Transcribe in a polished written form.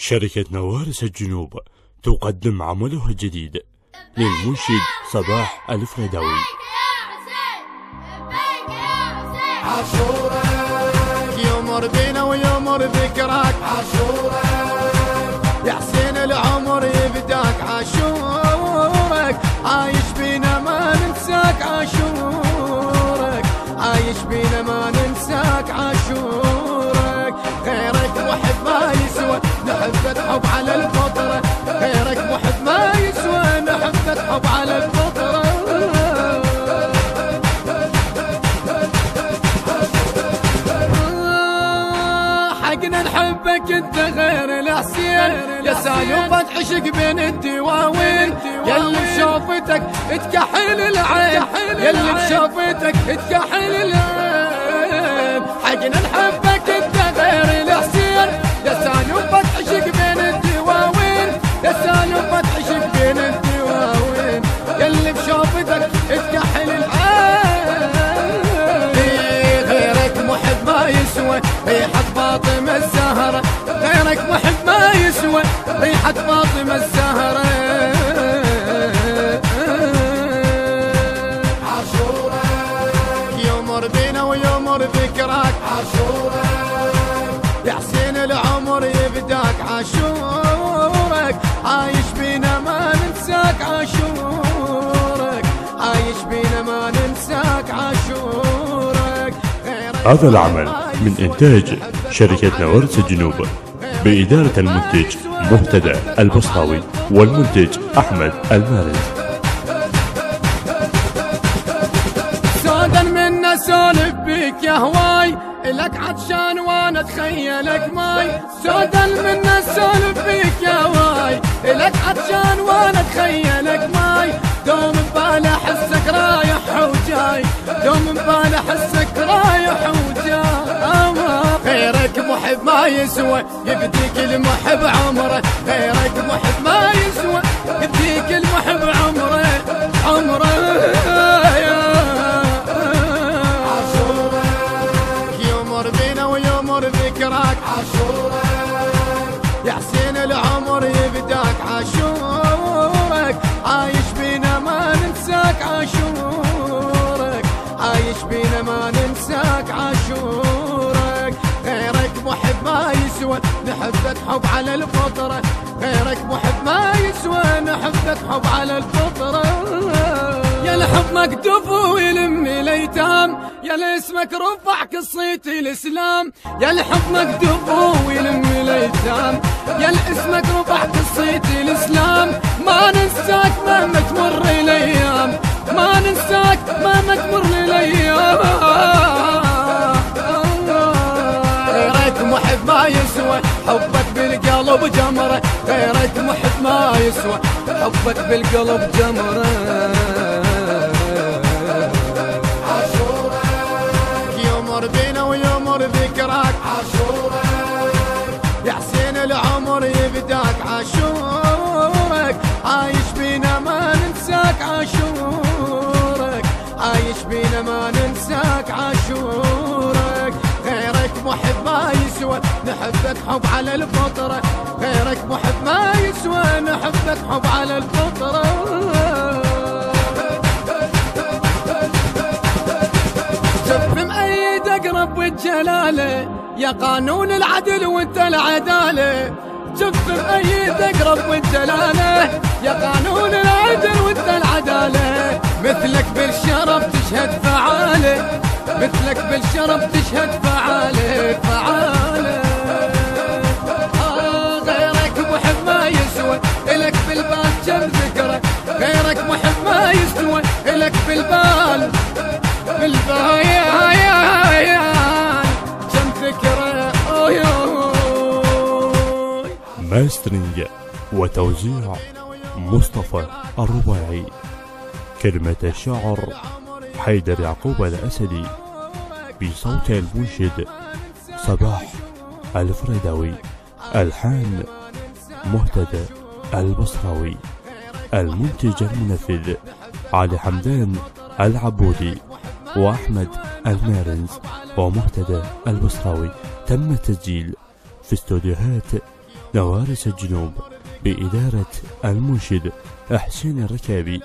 شركة نوارس الجنوب تقدم عملها الجديد للمنشد صباح الفريداوي. عاشورك يمر بينا ويمر ذكرك، عاشورك يا حسين العمر يبداك، عاشورك عايش بينا ما ننساك، عاشورك عايش بينا ما ننساك، عاشورك غيرك محب ما يسوى، نحبك حب على الفطرة، غيرك محب ما يسوى، نحبك حب على الفطرة. حقنا نحبك انت غير الحسين، يا سالم فتح عشق بين الدواوين، يلي بشوفتك تكحل العين، يلي بشوفتك تكحل العين. حقنا نحبك انت غير الحسين، يا سالم فتح عشق بين الدواوين، يا سالم فتح عشق بين الدواوين، يلي بشوفتك تكحل العين. غيرك محب ما يسوى ريحة فاطمة الزهرة، غيرك محب ما يسوى ريحة فاطمة الزهرة. عاشورك يمر بينا ويمر ذكرك، عاشورك يا حسين العمر يبداك، عاشورك عايش بينا ما ننساك، عاشورك عايش بينا ما ننساك، عاشورك. هذا العمل من إنتاج شركة نوارس الجنوب بإدارة المنتج مهتدى البصراوي والمنتج أحمد المارز. سودا منا سولف بيك يا هواي، لك عطشان وانا اتخيلك ماي، سودا منا سولف بيك يا هواي، لك عطشان وانا اتخيلك ماي، دوم ببالي احسك رايح وجاي، دوم ببالي احسك رايح وجاي. غيرك محب ما يسوى يبديك المحب عمره، غيرك محب ما يسوى يبديك المحب عمره، عمره. ذكرك عاشورك يا حسين العمر يبداك، عاشورك عايش بينا ما ننساك، عاشورك عايش بينا ما ننساك، عاشورك غيرك محب ما يسوى، نحبك حب على الفطرة، غيرك محب ما يسوى، نحبك حب على الفطرة. يا الحب مكتوب ويلم الايتام، يا لاسمك رفع قصيتي الاسلام، يا الحب مكتوب ويلم الايتام، يا لاسمك رفع قصيتي الاسلام. ما ننساك مهما تمر الايام، ما ننساك مهما تمر الايام. غيرك محب ما يسوى حبك بالقلب جمره، غيرك محب ما يسوى حبك بالقلب جمره. بينا ويمر ذكرك، عاشورك يا حسين العمر يبداك، عاشورك عايش بينا ما ننساك، عاشورك عايش بينا ما ننساك، عاشورك غيرك محب ما يسوى، نحبك حب على الفطرة، غيرك محب ما يسوى، نحبك حب على الفطرة. اقرب والجلاله يا قانون العدل وانت العداله، شوف بايد اقرب والجلاله يا قانون العدل وانت العداله. مثلك بالشرف تشهد فعاله، مثلك بالشرف تشهد فعاله، فعاله. غيرك محب ما يسوى الك بالبال كم ذكره، غيرك محب ما يسوى الك بالبال، بالبال كم ذكرى. ماسترينج وتوزيع مصطفى الرباعي، كلمة الشعر حيدر يعقوب الأسدي، بصوت المنشد صباح الفريداوي، ألحان مهتدى البصراوي، المنتج المنفذ علي حمدان العبودي وأحمد المارز ومهتدى البصراوي. تم التسجيل في استوديوهات نوارس الجنوب بإدارة المنشد حسين الركابي.